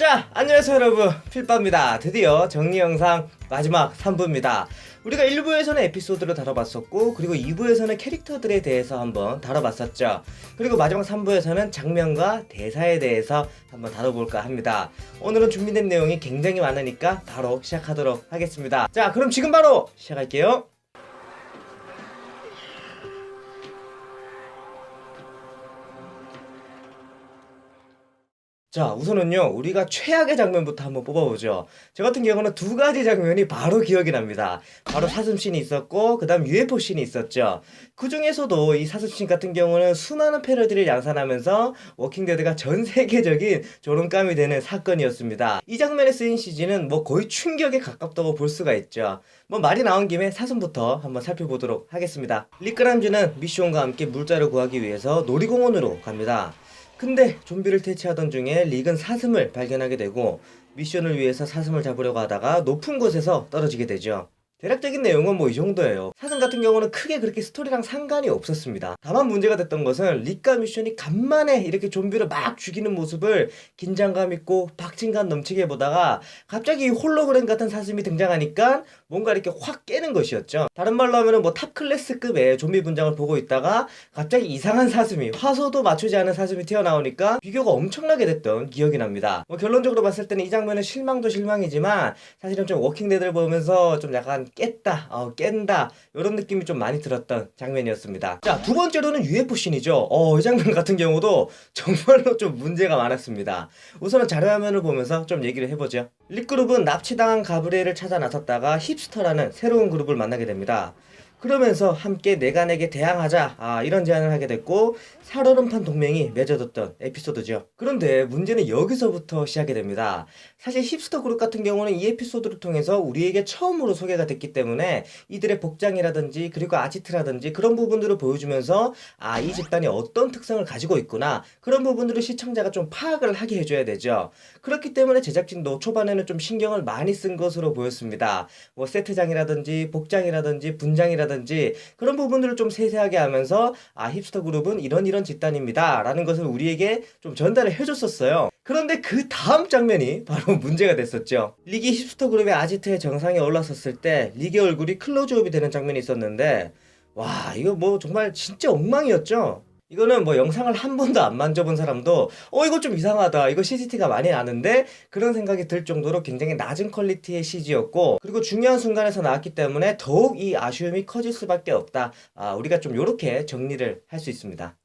자, 안녕하세요 여러분, 필빠입니다. 드디어 정리 영상 마지막 3부입니다. 우리가 1부에서는 에피소드를 다뤄봤었고, 그리고 2부에서는 캐릭터들에 대해서 한번 다뤄봤었죠. 그리고 마지막 3부에서는 장면과 대사에 대해서 한번 다뤄볼까 합니다. 오늘은 준비된 내용이 굉장히 많으니까 바로 시작하도록 하겠습니다. 자, 그럼 지금 바로 시작할게요. 자, 우선은요, 우리가 최악의 장면부터 한번 뽑아보죠. 저 같은 경우는 두 가지 장면이 바로 기억이 납니다. 바로 사슴씬이 있었고, 그 다음 UFO씬이 있었죠. 그 중에서도 이 사슴씬 같은 경우는 수많은 패러디를 양산하면서 워킹데드가 전 세계적인 조롱감이 되는 사건이었습니다. 이 장면에 쓰인 CG는 뭐 거의 충격에 가깝다고 볼 수가 있죠. 뭐 말이 나온 김에 사슴부터 한번 살펴보도록 하겠습니다. 리크람쥐는 미션과 함께 물자를 구하기 위해서 놀이공원으로 갑니다. 근데 좀비를 퇴치하던 중에 릭은 사슴을 발견하게 되고 미션을 위해서 사슴을 잡으려고 하다가 높은 곳에서 떨어지게 되죠. 대략적인 내용은 뭐 이 정도예요. 사슴 같은 경우는 크게 그렇게 스토리랑 상관이 없었습니다. 다만 문제가 됐던 것은 릭과 미션이 간만에 이렇게 좀비를 막 죽이는 모습을 긴장감 있고 박진감 넘치게 보다가 갑자기 홀로그램 같은 사슴이 등장하니까 뭔가 이렇게 확 깨는 것이었죠. 다른 말로 하면은 뭐 탑 클래스급의 좀비 분장을 보고 있다가 갑자기 이상한 사슴이, 화소도 맞추지 않은 사슴이 튀어나오니까 비교가 엄청나게 됐던 기억이 납니다. 뭐 결론적으로 봤을 때는 이 장면은 실망도 실망이지만 사실은 좀 워킹데드를 보면서 좀 약간 깼다, 깬다 이런 느낌이 좀 많이 들었던 장면이었습니다. 자, 두 번째로는 UFO씬이죠. 이 장면 같은 경우도 정말로 좀 문제가 많았습니다. 우선은 자료화면을 보면서 좀 얘기를 해보죠. 릭그룹은 납치당한 가브리엘을 찾아 나섰다가 힙스터라는 새로운 그룹을 만나게 됩니다. 그러면서 함께 내간에게 대항하자, 이런 제안을 하게 됐고 살얼음판 동맹이 맺어졌던 에피소드죠. 그런데 문제는 여기서부터 시작이 됩니다. 사실 힙스터 그룹 같은 경우는 이 에피소드를 통해서 우리에게 처음으로 소개가 됐기 때문에 이들의 복장이라든지 그리고 아지트라든지 그런 부분들을 보여주면서 이 집단이 어떤 특성을 가지고 있구나, 그런 부분들을 시청자가 좀 파악을 하게 해줘야 되죠. 그렇기 때문에 제작진도 초반에는 좀 신경을 많이 쓴 것으로 보였습니다. 뭐 세트장이라든지 복장이라든지 분장이라든지 그런 부분들을 좀 세세하게 하면서 힙스터 그룹은 이런 집단입니다 라는 것을 우리에게 좀 전달을 해줬었어요. 그런데 그 다음 장면이 바로 문제가 됐었죠. 릭이 힙스터 그룹의 아지트의 정상에 올랐었을 때 릭의 얼굴이 클로즈업이 되는 장면이 있었는데, 와, 이거 뭐 정말 진짜 엉망이었죠. 이거는 뭐 영상을 한 번도 안 만져본 사람도 이거 좀 이상하다, 이거 CGT가 많이 나는데, 그런 생각이 들 정도로 굉장히 낮은 퀄리티의 CG였고, 그리고 중요한 순간에서 나왔기 때문에 더욱 이 아쉬움이 커질 수밖에 없다. 우리가 좀 요렇게 정리를 할 수 있습니다.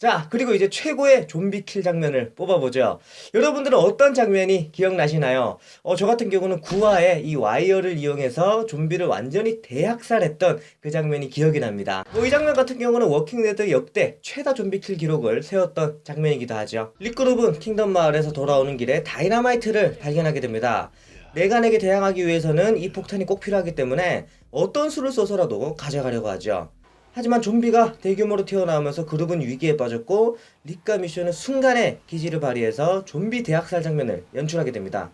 자, 그리고 이제 최고의 좀비 킬 장면을 뽑아보죠. 여러분들은 어떤 장면이 기억나시나요? 저 같은 경우는 9화에 이 와이어를 이용해서 좀비를 완전히 대학살했던 그 장면이 기억이 납니다. 뭐 이 장면 같은 경우는 워킹데드 역대 최다 좀비 킬 기록을 세웠던 장면이기도 하죠. 릭그룹은 킹덤 마을에서 돌아오는 길에 다이너마이트를 발견하게 됩니다. 내간에게 대항하기 위해서는 이 폭탄이 꼭 필요하기 때문에 어떤 수를 써서라도 가져가려고 하죠. 하지만 좀비가 대규모로 튀어나오면서 그룹은 위기에 빠졌고 릭과 미션은 순간에 기지를 발휘해서 좀비 대학살 장면을 연출하게 됩니다.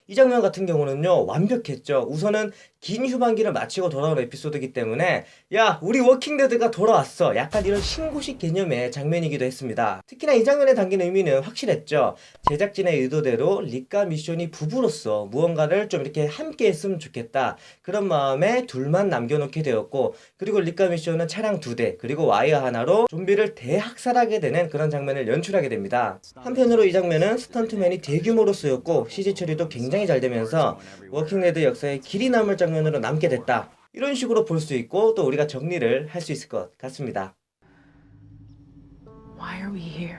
이 장면 같은 경우는요, 완벽했죠. 우선은 긴 휴방기를 마치고 돌아온 에피소드이기 때문에 야, 우리 워킹데드가 돌아왔어, 약간 이런 신고식 개념의 장면이기도 했습니다. 특히나 이 장면에 담긴 의미는 확실했죠. 제작진의 의도대로 릭과 미션이 부부로서 무언가를 좀 이렇게 함께 했으면 좋겠다, 그런 마음에 둘만 남겨놓게 되었고, 그리고 릭과 미션은 차량 2대 그리고 와이어 하나로 좀비를 대학살하게 되는 그런 장면을 연출하게 됩니다. 한편으로 이 장면은 스턴트맨이 대규모로 쓰였고 CG 처리도 굉장히 잘 되면서 워킹데드 역사에 길이 남을 장면으로 남게 됐다, 이런 식으로 볼 수 있고 또 우리가 정리를 할 수 있을 것 같습니다. Why are we here?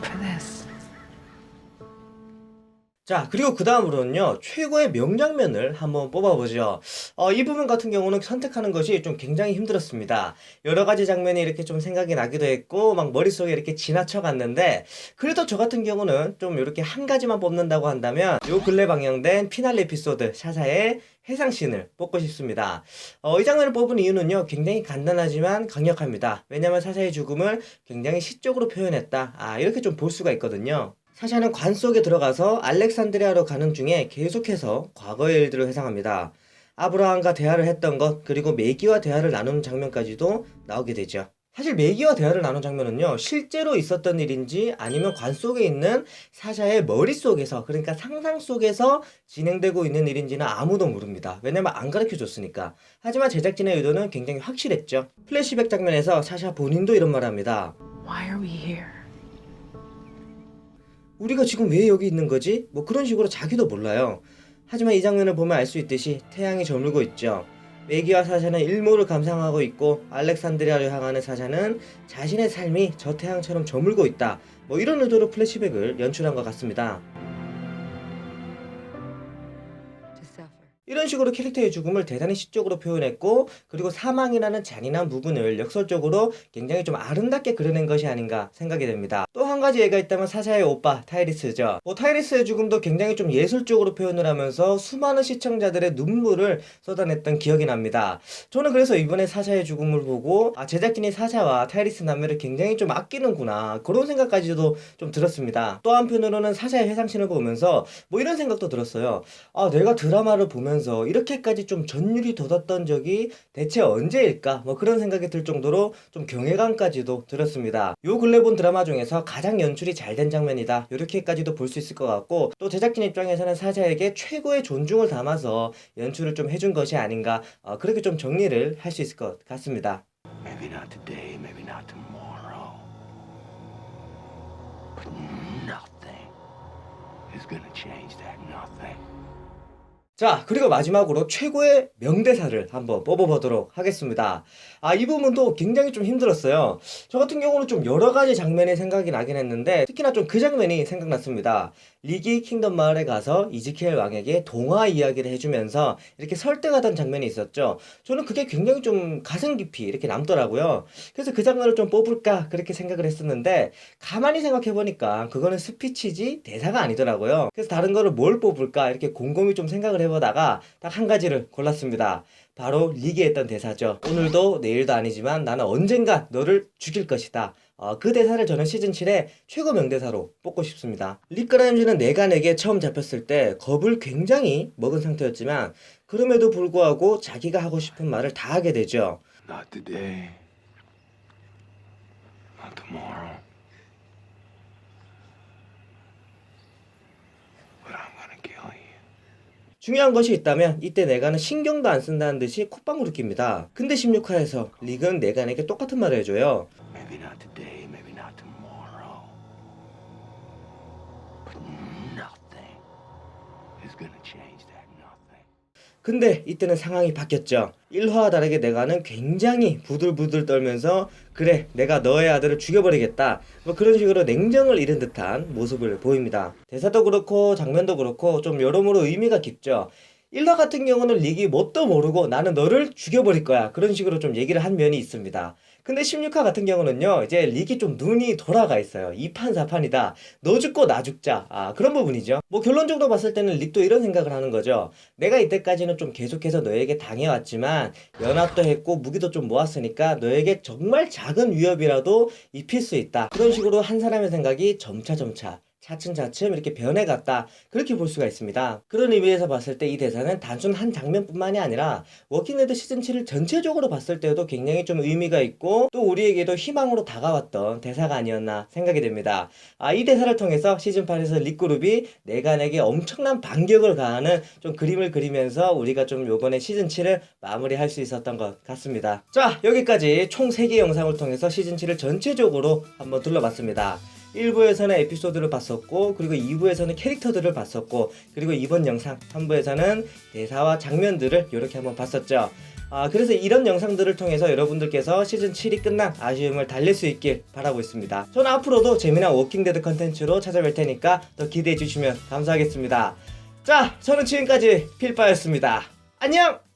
For this. 자, 그리고 그 다음으로는요, 최고의 명장면을 한번 뽑아보죠. 이 부분 같은 경우는 선택하는 것이 좀 굉장히 힘들었습니다. 여러 가지 장면이 이렇게 좀 생각이 나기도 했고, 막 머릿속에 이렇게 지나쳐 갔는데, 그래도 저 같은 경우는 좀 이렇게 한 가지만 뽑는다고 한다면, 요 근래 방영된 피날레 에피소드 샤샤의 해상씬을 뽑고 싶습니다. 이 장면을 뽑은 이유는요, 굉장히 간단하지만 강력합니다. 왜냐면 사샤의 죽음을 굉장히 시적으로 표현했다. 이렇게 좀 볼 수가 있거든요. 사샤는 관 속에 들어가서 알렉산드리아로 가는 중에 계속해서 과거의 일들을 회상합니다. 아브라함과 대화를 했던 것, 그리고 메기와 대화를 나누는 장면까지도 나오게 되죠. 사실 메기와 대화를 나눈 장면은요, 실제로 있었던 일인지 아니면 관 속에 있는 사샤의 머릿속에서, 그러니까 상상 속에서 진행되고 있는 일인지는 아무도 모릅니다. 왜냐면 안 가르쳐 줬으니까. 하지만 제작진의 의도는 굉장히 확실했죠. 플래시백 장면에서 사샤 본인도 이런 말을 합니다. Why are we here? 우리가 지금 왜 여기 있는 거지? 뭐 그런 식으로 자기도 몰라요. 하지만 이 장면을 보면 알 수 있듯이 태양이 저물고 있죠. 메기와 사샤는 일몰을 감상하고 있고 알렉산드리아를 향하는 사샤는 자신의 삶이 저 태양처럼 저물고 있다. 뭐 이런 의도로 플래시백을 연출한 것 같습니다. To suffer. 이런 식으로 캐릭터의 죽음을 대단히 시적으로 표현했고, 그리고 사망이라는 잔인한 부분을 역설적으로 굉장히 좀 아름답게 그려낸 것이 아닌가 생각이 됩니다. 또 한 가지 예가 있다면 사샤의 오빠 타이리스죠. 타이리스의 죽음도 굉장히 좀 예술적으로 표현을 하면서 수많은 시청자들의 눈물을 쏟아냈던 기억이 납니다. 저는 그래서 이번에 사샤의 죽음을 보고 제작진이 사샤와 타이리스 남매를 굉장히 좀 아끼는구나, 그런 생각까지도 좀 들었습니다. 또 한편으로는 사샤의 회상신을 보면서 뭐 이런 생각도 들었어요. 내가 드라마를 보면서 이렇게까지 좀 전율이 돋았던 적이 대체 언제일까? 뭐 그런 생각이 들 정도로 좀 경외감까지도 들었습니다. 요 근래 본 드라마 중에서 가장 연출이 잘 된 장면이다, 이렇게까지도 볼 수 있을 것 같고, 또 제작진 입장에서는 사샤에게 최고의 존중을 담아서 연출을 좀 해준 것이 아닌가, 그렇게 좀 정리를 할 수 있을 것 같습니다. Maybe not today, maybe not tomorrow. But nothing is gonna change that nothing. 자, 그리고 마지막으로 최고의 명대사를 한번 뽑아보도록 하겠습니다. 이 부분도 굉장히 좀 힘들었어요. 저 같은 경우는 좀 여러 가지 장면이 생각이 나긴 했는데, 특히나 좀 그 장면이 생각났습니다. 리기 킹덤 마을에 가서 이즈키엘 왕에게 동화 이야기를 해주면서 이렇게 설득하던 장면이 있었죠. 저는 그게 굉장히 좀 가슴 깊이 이렇게 남더라고요. 그래서 그 장면을 좀 뽑을까 그렇게 생각을 했었는데, 가만히 생각해보니까 그거는 스피치지 대사가 아니더라고요. 그래서 다른 거를 뭘 뽑을까 이렇게 곰곰이 좀 생각을 해보다가 딱 한 가지를 골랐습니다. 바로 리기 했던 대사죠. 오늘도 내일도 아니지만 나는 언젠가 너를 죽일 것이다. 그 대사를 저는 시즌7의 최고 명대사로 뽑고 싶습니다. 리크라임즈는 네간에게 처음 잡혔을 때 겁을 굉장히 먹은 상태였지만, 그럼에도 불구하고 자기가 하고 싶은 말을 다 하게 되죠. Not today. Not tomorrow. But I'm gonna kill you. 중요한 것이 있다면 이때 네간은 신경도 안 쓴다는 듯이 콧방울을 낍니다. 근데 16화에서 리그는 네간에게 똑같은 말을 해줘요. Maybe not today, maybe not tomorrow. But nothing is gonna change that nothing. 근데 이때는 상황이 바뀌었죠. 1화와 다르게 네간은 굉장히 부들부들 떨면서 그래, 내가 너의 아들을 죽여버리겠다, 뭐 그런 식으로 냉정을 잃은 듯한 모습을 보입니다. 대사도 그렇고 장면도 그렇고 좀 여러모로 의미가 깊죠. 1화 같은 경우는 릭이 뭣도 모르고 나는 너를 죽여버릴 거야, 그런 식으로 좀 얘기를 한 면이 있습니다. 근데 16화 같은 경우는요, 이제 릭이 좀 눈이 돌아가 있어요. 이판사판이다, 너 죽고 나 죽자, 그런 부분이죠. 뭐 결론적으로 봤을 때는 릭도 이런 생각을 하는 거죠. 내가 이때까지는 좀 계속해서 너에게 당해왔지만 연합도 했고 무기도 좀 모았으니까 너에게 정말 작은 위협이라도 입힐 수 있다, 그런 식으로 한 사람의 생각이 점차점차 차츰차츰 이렇게 변해갔다, 그렇게 볼 수가 있습니다. 그런 의미에서 봤을 때 이 대사는 단순 한 장면뿐만이 아니라 워킹데드 시즌7을 전체적으로 봤을 때도 굉장히 좀 의미가 있고, 또 우리에게도 희망으로 다가왔던 대사가 아니었나 생각이 됩니다. 이 대사를 통해서 시즌8에서 릭그룹이 네간에게 엄청난 반격을 가하는 좀 그림을 그리면서 우리가 좀 요번에 시즌7을 마무리할 수 있었던 것 같습니다. 자, 여기까지 총 3개 영상을 통해서 시즌7을 전체적으로 한번 둘러봤습니다. 1부에서는 에피소드를 봤었고, 그리고 2부에서는 캐릭터들을 봤었고, 그리고 이번 영상 3부에서는 대사와 장면들을 이렇게 한번 봤었죠. 그래서 이런 영상들을 통해서 여러분들께서 시즌 7이 끝난 아쉬움을 달랠 수 있길 바라고 있습니다. 저는 앞으로도 재미난 워킹데드 컨텐츠로 찾아뵐 테니까 더 기대해 주시면 감사하겠습니다. 자, 저는 지금까지 필빠였습니다. 안녕!